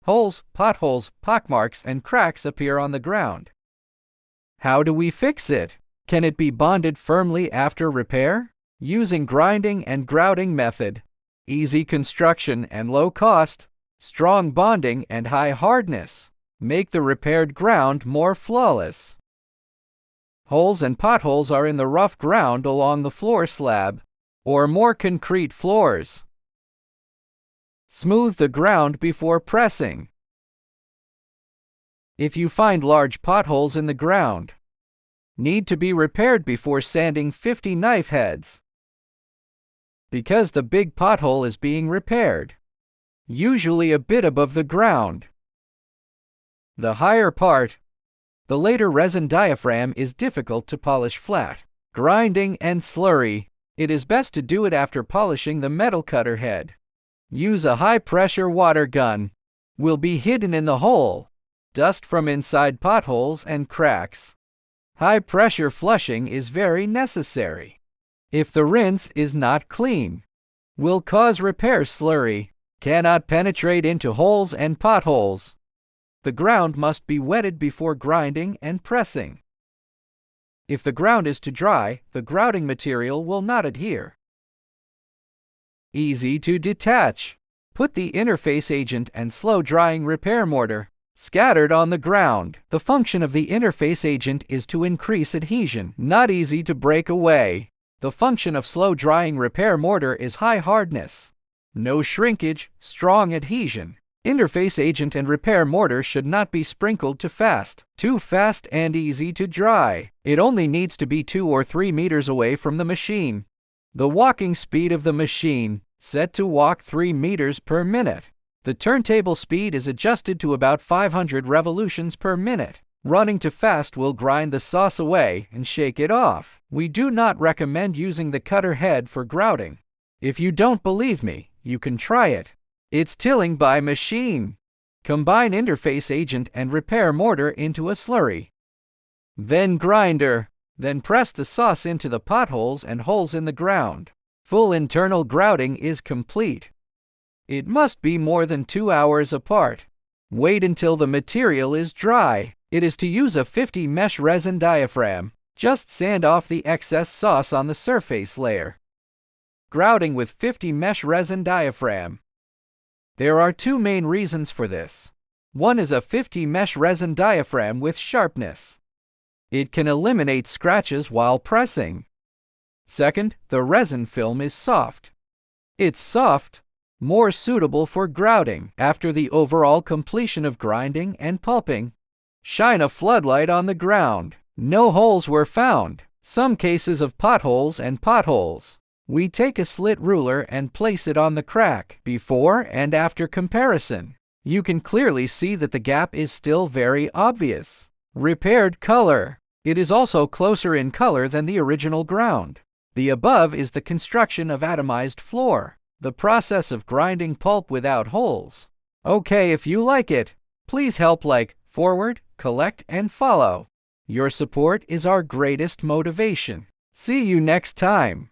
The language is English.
Holes, potholes, pockmarks, and cracks appear on the ground. How do we fix it? Can it be bonded firmly after repair? Using grinding and grouting method. Easy construction and low cost. Strong bonding and high hardness. Make the repaired ground more flawless. Holes and potholes are in the rough ground along the floor slab, or more concrete floors. Smooth the ground before pressing. If you find large potholes in the ground, need to be repaired before sanding 50 knife heads. Because the big pothole is being repaired, usually a bit above the ground. The higher part, the later resin diaphragm, is difficult to polish flat. Grinding and slurry. It is best to do it after polishing the metal cutter head. Use a high-pressure water gun. Will be hidden in the hole. Dust from inside potholes and cracks. High-pressure flushing is very necessary. If the rinse is not clean, will cause repair slurry. Cannot penetrate into holes and potholes. The ground must be wetted before grinding and pressing. If the ground is too dry, the grouting material will not adhere. Easy to detach. Put the interface agent and slow-drying repair mortar scattered on the ground. The function of the interface agent is to increase adhesion, not easy to break away. The function of slow-drying repair mortar is high hardness. No shrinkage, strong adhesion. Interface agent and repair mortar should not be sprinkled too fast and easy to dry. It only needs to be 2 or 3 meters away from the machine. The walking speed of the machine, set to walk 3 meters per minute. The turntable speed is adjusted to about 500 revolutions per minute. Running too fast will grind the sauce away and shake it off. We do not recommend using the cutter head for grouting. If you don't believe me, you can try it. It's tilling by machine. Combine interface agent and repair mortar into a slurry. Then grinder. Then press the sauce into the potholes and holes in the ground. Full internal grouting is complete. It must be more than 2 hours apart. Wait until the material is dry. It is to use a 50 mesh resin diaphragm. Just sand off the excess sauce on the surface layer. Grouting with 50 mesh resin diaphragm. There are 2 main reasons for this. One is a 50 mesh resin diaphragm with sharpness. It can eliminate scratches while pressing. Second, the resin film is soft. It's soft, more suitable for grouting. After the overall completion of grinding and pulping, shine a floodlight on the ground. No holes were found. Some cases of potholes and potholes. We take a slit ruler and place it on the crack. Before and after comparison. You can clearly see that the gap is still very obvious. Repaired color. It is also closer in color than the original ground. The above is the construction of atomized floor. The process of grinding pulp without holes. Okay, if you like it, please help like, forward, collect, and follow. Your support is our greatest motivation. See you next time.